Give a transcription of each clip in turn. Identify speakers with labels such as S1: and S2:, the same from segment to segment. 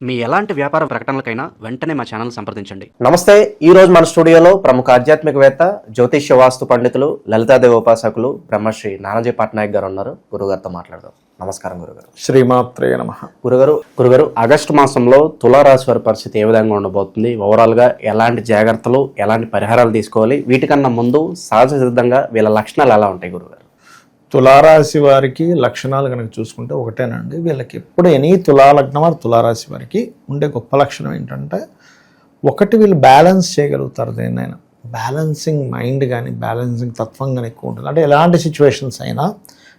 S1: మీ ఎలాంటి వ్యాపార ప్రకటనలకైనా వెంటనే మా ఛానల్ సంప్రదించండి.
S2: నమస్తే. ఈ రోజు మన స్టూడియోలో ప్రముఖ ఆధ్యాత్మికవేత్త, జ్యోతిష్య వాస్తు పండితులు, లలితాదేవి ఉపాసకులు బ్రహ్మశ్రీ నానాజీ పట్నాయక్ గారు ఉన్నారు. గురుగారితో మాట్లాడదాం. నమస్కారం గురుగారు.
S3: శ్రీమాత్రే నమః.
S2: గురుగారు ఆగస్టు మాసంలో తులారాశి వారి పరిస్థితి ఏ విధంగా ఉండబోతుంది? ఓవరాల్గా ఎలాంటి జాగ్రత్తలు, ఎలాంటి పరిహారాలు తీసుకోవాలి? వీటికన్నా ముందు సహజ సిద్ధంగా వీళ్ళ లక్షణాలు ఎలా ఉంటాయి గురుగారు?
S3: తులారాశి వారికి లక్షణాలు కనుక చూసుకుంటే ఒకటేనండి. వీళ్ళకి ఎప్పుడు ఎనీ తులాలగ్నం వారు తులారాశి వారికి ఉండే గొప్ప లక్షణం ఏంటంటే, ఒకటి వీళ్ళు బ్యాలెన్స్ చేయగలుగుతారు. దేన్నైనా బ్యాలెన్సింగ్ మైండ్ కానీ బ్యాలెన్సింగ్ తత్వం కానీ ఎక్కువ ఉంటుంది. అంటే ఎలాంటి సిచ్యువేషన్స్ అయినా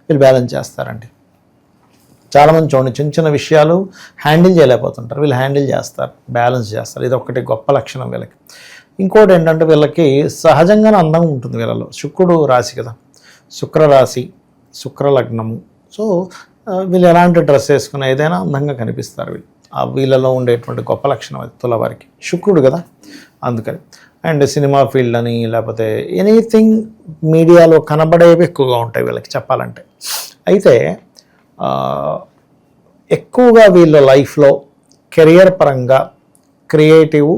S3: వీళ్ళు బ్యాలెన్స్ చేస్తారండి. చాలామంది చూడండి, చిన్న చిన్న విషయాలు హ్యాండిల్ చేయలేకపోతుంటారు, వీళ్ళు హ్యాండిల్ చేస్తారు, బ్యాలెన్స్ చేస్తారు. ఇది ఒకటి గొప్ప లక్షణం వీళ్ళకి. ఇంకోటి ఏంటంటే, వీళ్ళకి సహజంగానే అందం ఉంటుంది. వీళ్ళలో శుక్రుడు రాశి కదా, శుక్రరాశి, శుక్రలగ్నము. సో వీళ్ళు ఎలాంటి డ్రెస్ వేసుకున్నా ఏదైనా అందంగా కనిపిస్తారు. వీళ్ళలో ఉండేటువంటి గొప్ప లక్షణం అది తులవారికి. శుక్రుడు కదా, అందుకని. అండ్ సినిమా ఫీల్డ్ అని లేకపోతే ఎనీథింగ్ మీడియాలో కనబడేవి ఎక్కువగా ఉంటాయి వీళ్ళకి చెప్పాలంటే. అయితే ఎక్కువగా వీళ్ళ లైఫ్లో కెరియర్ పరంగా క్రియేటివ్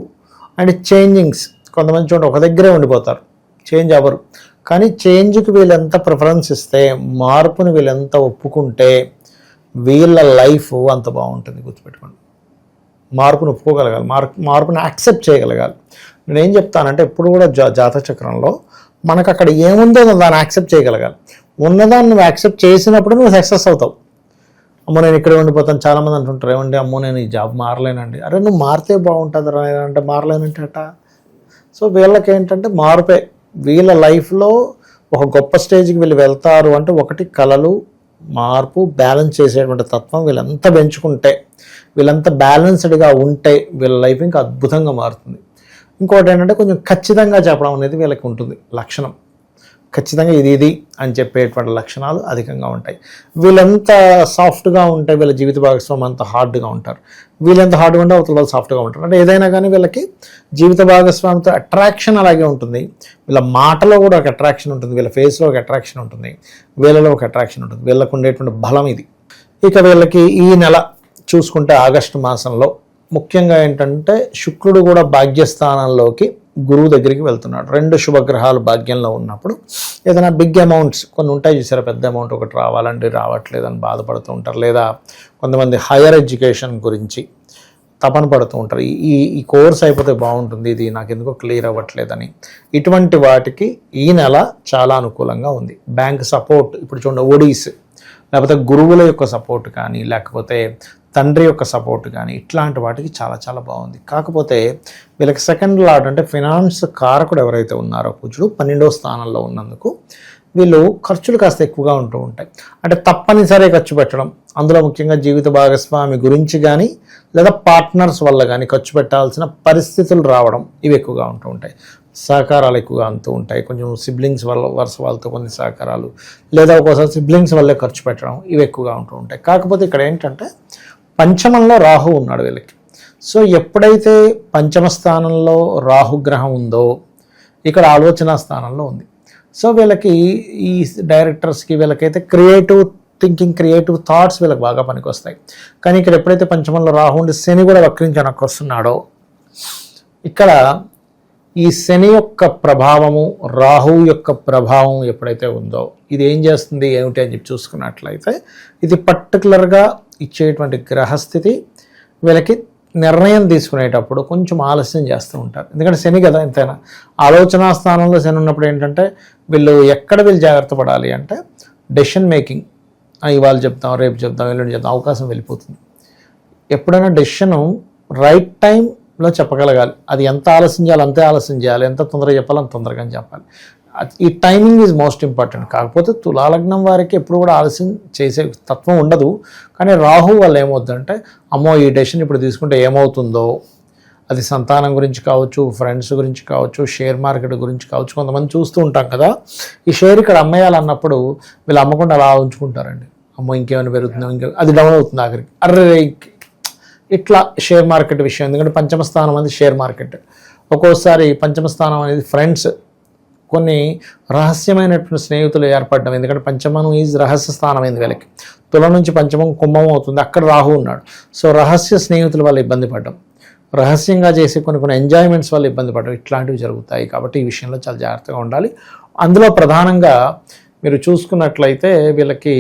S3: అండ్ చేంజింగ్స్. కొంతమంది చూడండి ఒక దగ్గరే ఉండిపోతారు, చేంజ్ అవ్వరు. కానీ చేంజ్కి వీళ్ళు ఎంత ప్రిఫరెన్స్ ఇస్తే, మార్పుని వీళ్ళు ఎంత ఒప్పుకుంటే వీళ్ళ లైఫ్ అంత బాగుంటుంది. గుర్తుపెట్టుకోండి, మార్పును ఒప్పుకోగలగాలి, మార్పుని యాక్సెప్ట్ చేయగలగాలి. నేనేం చెప్తానంటే, ఎప్పుడు కూడా జాతచక్రంలో మనకు అక్కడ ఏముందో దాన్ని యాక్సెప్ట్ చేయగలగాలి. ఉన్నదాన్ని నువ్వు యాక్సెప్ట్ చేసినప్పుడు నువ్వు సక్సెస్ అవుతావు. అమ్మో నేను ఇక్కడే ఉండిపోతాను. చాలామంది అంటుంటారు, ఏమంటే అమ్మో నేను ఈ జాబ్ మారలేనండి. అరే నువ్వు మారితే బాగుంటుంది అంటే మారలేనంటే అట. సో వీళ్ళకి ఏంటంటే మార్పే. వీళ్ళ లైఫ్లో ఒక గొప్ప స్టేజ్కి వీళ్ళు వెళ్తారు అంటే, ఒకటి కళలు, మార్పు, బ్యాలెన్స్ చేసేటువంటి తత్వం వీళ్ళంతా పెంచుకుంటే, వీళ్ళంతా బ్యాలెన్స్డ్గా ఉంటే వీళ్ళ లైఫ్ ఇంకా అద్భుతంగా మారుతుంది. ఇంకోటి ఏంటంటే, కొంచెం ఖచ్చితంగా చెప్పడం అనేది వీళ్ళకి ఉంటుంది లక్షణం. ఖచ్చితంగా ఇది అని చెప్పేటువంటి లక్షణాలు అధికంగా ఉంటాయి. వీళ్ళంతా సాఫ్ట్గా ఉంటే వీళ్ళ జీవిత భాగస్వామి అంత హార్డ్గా ఉంటారు. వీళ్ళంత హార్డ్గా ఉంటే అవతల వాళ్ళు సాఫ్ట్గా ఉంటారు. అంటే ఏదైనా కానీ వీళ్ళకి జీవిత భాగస్వామితో అట్రాక్షన్ అలాగే ఉంటుంది. వీళ్ళ మాటలో కూడా ఒక అట్రాక్షన్ ఉంటుంది, వీళ్ళ ఫేస్లో ఒక అట్రాక్షన్ ఉంటుంది, వీళ్ళలో ఒక అట్రాక్షన్ ఉంటుంది. వీళ్ళకు ఉండేటువంటి బలం ఇది. ఇక వీళ్ళకి ఈ నెల చూసుకుంటే ఆగస్టు మాసంలో ముఖ్యంగా ఏంటంటే, శుక్రుడు కూడా భాగ్యస్థానంలోకి గురువు దగ్గరికి వెళ్తున్నాడు. రెండు శుభగ్రహాలు భాగ్యంలో ఉన్నప్పుడు ఏదైనా బిగ్ అమౌంట్స్ కొన్ని ఉంటాయి చూసారా, పెద్ద అమౌంట్ ఒకటి రావాలండి, రావట్లేదని బాధపడుతూ ఉంటారు. లేదా కొంతమంది హైయర్ ఎడ్యుకేషన్ గురించి తపన పడుతూ ఉంటారు. ఈ కోర్స్ అయిపోతే బాగుంటుంది, ఇది నాకు ఎందుకో క్లియర్ అవ్వట్లేదని. ఇటువంటి వాటికి ఈ నెల చాలా అనుకూలంగా ఉంది. బ్యాంక్ సపోర్ట్, ఇప్పుడు చూడండి ఒడీస్, లేకపోతే గురువుల యొక్క సపోర్ట్ కానీ, లేకపోతే తండ్రి యొక్క సపోర్ట్ కానీ, ఇట్లాంటి వాటికి చాలా చాలా బాగుంది. కాకపోతే వీళ్ళకి సెకండ్ లార్డ్ అంటే ఫినాన్స్ కారకుడు ఎవరైతే ఉన్నారో కుజుడు 12వ స్థానంలో ఉన్నందుకు వీళ్ళు ఖర్చులు కాస్త ఎక్కువగా ఉంటూ ఉంటాయి. అంటే తప్పనిసరి ఖర్చు పెట్టడం, అందులో ముఖ్యంగా జీవిత భాగస్వామి గురించి కానీ లేదా పార్ట్నర్స్ వల్ల కానీ ఖర్చు పెట్టాల్సిన పరిస్థితులు రావడం, ఇవి ఎక్కువగా ఉంటూ ఉంటాయి. సహకారాలు ఎక్కువగా అంటూ ఉంటాయి. కొంచెం సిబ్లింగ్స్ వల్ల వరుస వాళ్ళతో కొన్ని సహకారాలు, లేదా ఒక్కోసారి సిబ్లింగ్స్ వల్లే ఖర్చు పెట్టడం, ఇవి ఎక్కువగా ఉంటూ ఉంటాయి. కాకపోతే ఇక్కడ ఏంటంటే, పంచమంలో రాహు ఉన్నాడు వీళ్ళకి. సో ఎప్పుడైతే పంచమ స్థానంలో రాహుగ్రహం ఉందో, ఇక్కడ ఆలోచన స్థానంలో ఉంది. సో వీళ్ళకి ఈ డైరెక్టర్స్కి వీళ్ళకైతే క్రియేటివ్ థింకింగ్, క్రియేటివ్ థాట్స్ వీళ్ళకి బాగా పనికొస్తాయి. కానీ ఇక్కడ ఎప్పుడైతే పంచమంలో రాహు ఉండి శని కూడా వక్రించి వెనక్కి వస్తున్నాడో, ఇక్కడ ఈ శని యొక్క ప్రభావము, రాహు యొక్క ప్రభావం ఎప్పుడైతే ఉందో, ఇది ఏం చేస్తుంది ఏమిటి అని చెప్పి చూసుకున్నట్లయితే, ఇది పర్టికులర్గా ఇచ్చేటువంటి గ్రహస్థితి వీళ్ళకి నిర్ణయం తీసుకునేటప్పుడు కొంచెం ఆలస్యం చేస్తూ ఉంటారు. ఎందుకంటే శని కదా, ఎంతైనా ఆలోచన స్థానంలో శని ఉన్నప్పుడు ఏంటంటే, వీళ్ళు జాగ్రత్త పడాలి అంటే డెసిషన్ మేకింగ్. ఇవాళ చెప్తాం, రేపు చెప్తాం, ఎల్లుండి చెప్తాం, అవకాశం వెళ్ళిపోతుంది. ఎప్పుడైనా డెసిషను రైట్ టైంలో చెప్పగలగాలి. అది ఎంత ఆలస్యం చేయాలి అంతే ఆలస్యం చేయాలి, ఎంత తొందరగా చెప్పాలి అంత తొందరగా చెప్పాలి. ఈ టైమింగ్ ఈజ్ మోస్ట్ ఇంపార్టెంట్. కాకపోతే తులాలగ్నం వారికి ఎప్పుడు కూడా ఆలస్యం చేసే తత్వం ఉండదు. కానీ రాహు వల్ల ఏమవుతుందంటే, అమ్మో ఈ డెసిషన్ ఇప్పుడు తీసుకుంటే ఏమవుతుందో, అది సంతానం గురించి కావచ్చు, ఫ్రెండ్స్ గురించి కావచ్చు, షేర్ మార్కెట్ గురించి కావచ్చు. కొంతమంది చూస్తూ ఉంటాం కదా, ఈ షేర్ ఇక్కడ అమ్మేయాలన్నప్పుడు వీళ్ళు అమ్మకుండా అలా ఉంచుకుంటారండి. అమ్మో ఇంకేమైనా పెరుగుతుందో, అది డౌన్ అవుతుంది ఆఖరికి, అర్రే ఇట్లా షేర్ మార్కెట్ విషయం. ఎందుకంటే పంచమ స్థానం అనేది షేర్ మార్కెట్. ఒక్కోసారి పంచమ స్థానం అనేది ఫ్రెండ్స్ కొన్ని రహస్యమైనటువంటి స్నేహితులు ఏర్పడడం, ఎందుకంటే పంచమం ఈజ్ రహస్య స్థానమైంది వీళ్ళకి. తుల నుంచి పంచమం కుంభం అవుతుంది, అక్కడ రాహు ఉన్నాడు. సో రహస్య స్నేహితుల వల్ల ఇబ్బంది పడడం, రహస్యంగా చేసే కొన్ని ఎంజాయ్మెంట్స్ వల్ల ఇబ్బంది పడడం, ఇట్లాంటివి జరుగుతాయి. కాబట్టి ఈ విషయంలో చాలా జాగ్రత్తగా ఉండాలి. అందులో ప్రధానంగా మీరు చూసుకున్నట్లయితే వీళ్ళకి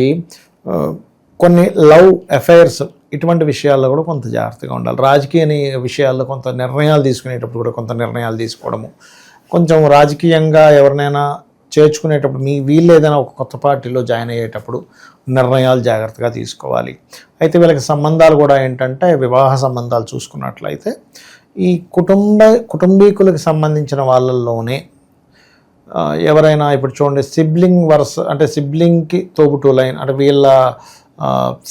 S3: కొన్ని లవ్ అఫైర్స్ ఇటువంటి విషయాల్లో కూడా కొంత జాగ్రత్తగా ఉండాలి. రాజకీయ విషయాల్లో కొంత నిర్ణయాలు తీసుకునేటప్పుడు కూడా కొంత నిర్ణయాలు తీసుకోవడము, కొంచెం రాజకీయంగా ఎవరినైనా చేర్చుకునేటప్పుడు వీళ్ళు ఏదైనా ఒక కొత్త పార్టీలో జాయిన్ అయ్యేటప్పుడు నిర్ణయాలు జాగ్రత్తగా తీసుకోవాలి. అయితే వీళ్ళకి సంబంధాలు కూడా ఏంటంటే వివాహ సంబంధాలు చూసుకున్నట్లయితే ఈ కుటుంబీకులకు సంబంధించిన వాళ్ళల్లోనే ఎవరైనా ఇప్పుడు చూడండి సిబ్లింగ్ వరుస, అంటే సిబ్లింగ్కి తోబుట్టువులైన, అంటే వీళ్ళ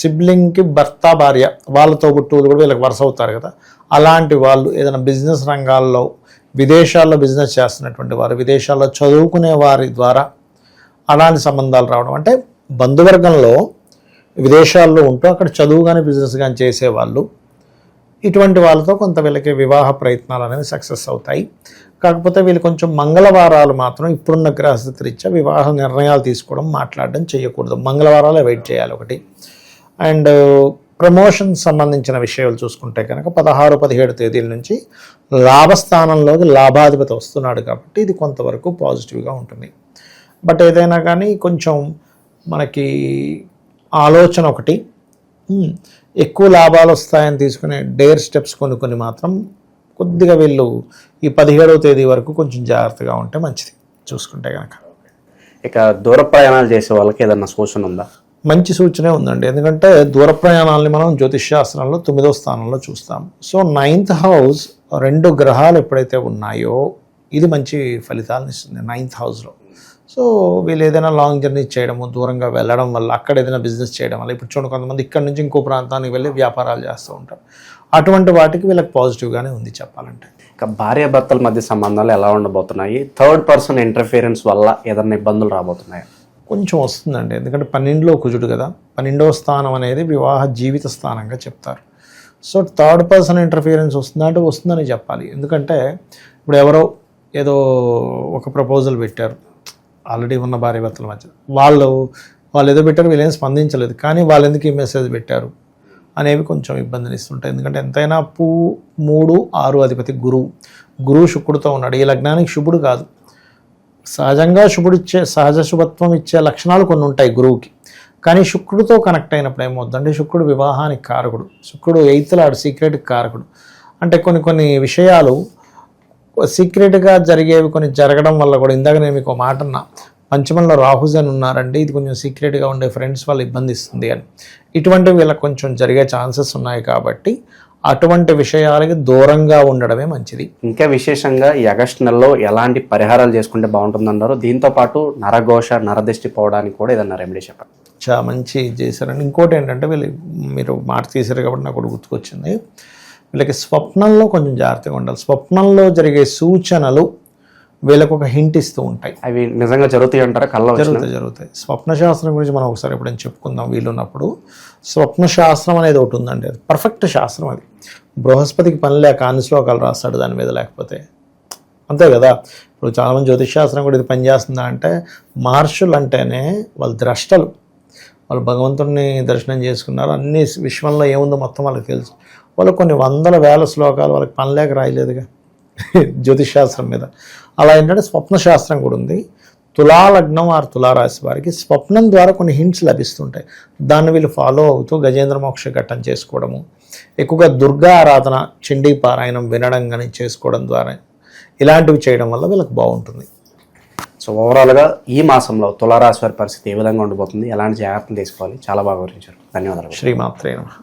S3: సిబ్లింగ్కి భర్త భార్య వాళ్ళ తోబుట్టువులు కూడా వీళ్ళకి వరుస అవుతారు కదా. అలాంటి వాళ్ళు ఏదైనా బిజినెస్ రంగాల్లో విదేశాల్లో బిజినెస్ చేస్తున్నటువంటి వారు, విదేశాల్లో చదువుకునే వారి ద్వారా అలాంటి సంబంధాలు రావడం, అంటే బంధువర్గంలో విదేశాల్లో ఉంటూ అక్కడ చదువు కానీ బిజినెస్ కానీ చేసేవాళ్ళు, ఇటువంటి వాళ్ళతో కొంత వీళ్ళకి వివాహ ప్రయత్నాలు అనేవి సక్సెస్ అవుతాయి. కాకపోతే వీళ్ళు కొంచెం మంగళవారాలు మాత్రం ఇప్పుడున్న గ్రహస్థితి రీత్యా వివాహ నిర్ణయాలు తీసుకోవడం, మాట్లాడడం చేయకూడదు. మంగళవారాలు వెయిట్ చేయాలి ఒకటి. అండ్ ప్రమోషన్ సంబంధించిన విషయాలు చూసుకుంటే కనుక 16-17 తేదీల నుంచి లాభస్థానంలోకి లాభాధిపతి వస్తున్నాడు కాబట్టి ఇది కొంతవరకు పాజిటివ్గా ఉంటుంది. బట్ ఏదైనా కానీ కొంచెం మనకి ఆలోచన ఒకటి, ఎక్కువ లాభాలు వస్తాయని తీసుకునే డేర్ స్టెప్స్ కొన్ని మాత్రం కొద్దిగా వీళ్ళు ఈ 17వ తేదీ వరకు కొంచెం జాగ్రత్తగా ఉంటే మంచిది చూసుకుంటే కనుక.
S2: ఇక దూర ప్రయాణాలు చేసే వాళ్ళకి ఏదన్నా సూచన ఉందా?
S3: మంచి సూచనే ఉందండి. ఎందుకంటే దూర ప్రయాణాలని మనం జ్యోతిష్ శాస్త్రంలో 9వ స్థానంలో చూస్తాం. సో 9th హౌస్ 2 గ్రహాలు ఎప్పుడైతే ఉన్నాయో ఇది మంచి ఫలితాలను ఇస్తుంది 9th హౌస్లో. సో వీళ్ళు ఏదైనా లాంగ్ జర్నీ చేయడము, దూరంగా వెళ్ళడం వల్ల, అక్కడ ఏదైనా బిజినెస్ చేయడం వల్ల, ఇప్పుడు చూడండి కొంతమంది ఇక్కడ నుంచి ఇంకో ప్రాంతానికి వెళ్ళి వ్యాపారాలు చేస్తూ ఉంటారు. అటువంటి వాటికి వీళ్ళకి పాజిటివ్గానే ఉంది చెప్పాలంటే.
S2: ఇక భార్యాభర్తల మధ్య సంబంధాలు ఎలా ఉండబోతున్నాయి? థర్డ్ పర్సన్ ఇంటర్ఫియరెన్స్ వల్ల ఏదైనా ఇబ్బందులు రాబోతున్నాయి?
S3: కొంచెం వస్తుందండి, ఎందుకంటే 12లో కుజుడు కదా. 12వ స్థానం అనేది వివాహ జీవిత స్థానంగా చెప్తారు. సో థర్డ్ పర్సన్ ఇంటర్ఫియరెన్స్ వస్తుందా అంటే వస్తుందని చెప్పాలి. ఎందుకంటే ఇప్పుడు ఎవరో ఏదో ఒక ప్రపోజల్ పెట్టారు ఆల్రెడీ ఉన్న భార్యాభర్తల మధ్య, వాళ్ళు ఏదో పెట్టారు, వీళ్ళేం స్పందించలేదు, కానీ వాళ్ళు ఎందుకు ఈ మెసేజ్ పెట్టారు అనేవి కొంచెం ఇబ్బందిని ఇస్తుంటాయి. ఎందుకంటే ఎంతైనా 3-6 అధిపతి గురువు శుక్రుడితో ఉన్నాడు. ఈ లగ్నానికి శుభుడు కాదు, సహజంగా సహజ శుభత్వం ఇచ్చే లక్షణాలు కొన్ని ఉంటాయి గురువుకి. కానీ శుక్రుడితో కనెక్ట్ అయినప్పుడు ఏమవుతుందంటే శుక్రుడు వివాహానికి కారకుడు, శుక్రుడు 8th లార్డ్ సీక్రెట్కి కారకుడు. అంటే కొన్ని విషయాలు సీక్రెట్గా జరిగేవి కొన్ని జరగడం వల్ల కూడా, ఇందాక నేను మీకు మాట అన్నా, పంచమంలో రాహుజన్ ఉన్నారండి, ఇది కొంచెం సీక్రెట్గా ఉండే ఫ్రెండ్స్ వాళ్ళు ఇబ్బంది ఇస్తుంది అని, ఇటువంటివి వీళ్ళకి కొంచెం జరిగే ఛాన్సెస్ ఉన్నాయి. కాబట్టి అటువంటి విషయాలకి దూరంగా ఉండడమే మంచిది.
S2: ఇంకా విశేషంగా ఈ ఆగస్టు నెలలో ఎలాంటి పరిహారాలు చేసుకుంటే బాగుంటుందన్నారు? దీంతో పాటు నరఘోష, నరదిష్టి పోవడానికి కూడా ఏదన్నా రెమెడీ చెప్పండి.
S3: చాలా మంచి చేశారండి. ఇంకోటి ఏంటంటే మీరు మాట తీశారు కాబట్టి నాకు ఒకటి గుర్తుకొచ్చింది. వీళ్ళకి స్వప్నంలో కొంచెం జాగ్రత్తగా ఉండాలి. స్వప్నంలో జరిగే సూచనలు వీళ్ళకు ఒక హింట్ ఇస్తూ ఉంటాయి.
S2: అవి నిజంగా జరుగుతాయి అంటారా? కళ్ళ
S3: జరుగుతాయి. స్వప్న శాస్త్రం గురించి మనం ఒకసారి ఎప్పుడైనా చెప్పుకుందాం వీలున్నప్పుడు. స్వప్న శాస్త్రం అనేది ఒకటి ఉందండి, అది పర్ఫెక్ట్ శాస్త్రం. అది బృహస్పతికి పని లేక అన్ని శ్లోకాలు రాస్తాడు దాని మీద, లేకపోతే అంతే కదా. ఇప్పుడు చాలామంది జ్యోతిష్ శాస్త్రం కూడా ఇది పనిచేస్తుందా అంటే, మహర్షులు అంటేనే వాళ్ళు ద్రష్టలు, వాళ్ళు భగవంతుడిని దర్శనం చేసుకున్నారు, అన్ని విశ్వంలో ఏముందో మొత్తం వాళ్ళకి తెలుసు. వాళ్ళు కొన్ని 100,000 శ్లోకాలు వాళ్ళకి పని లేక రాయలేదుగా జ్యోతిష్ శాస్త్రం మీద. అలా ఏంటంటే స్వప్న శాస్త్రం కూడా ఉంది. తులాలగ్నం ఆర్ తులారాశి వారికి స్వప్నం ద్వారా కొన్ని హింట్స్ లభిస్తుంటాయి. దాన్ని వీళ్ళు ఫాలో అవుతూ గజేంద్ర మోక్ష ఘట్టం చేసుకోవడము, ఎక్కువగా దుర్గా ఆరాధన, చండీ పారాయణం వినడం కానీ చేసుకోవడం ద్వారా, ఇలాంటివి చేయడం వల్ల వీళ్ళకి బాగుంటుంది.
S2: సో ఓవరాల్గా ఈ మాసంలో తులారాశి వారి పరిస్థితి ఏ విధంగా ఉండబోతుంది, ఎలాంటి జాగ్రత్తలు తీసుకోవాలి, చాలా బాగా వివరించారు. ధన్యవాదాలు.
S3: శ్రీమాత్రే నమః.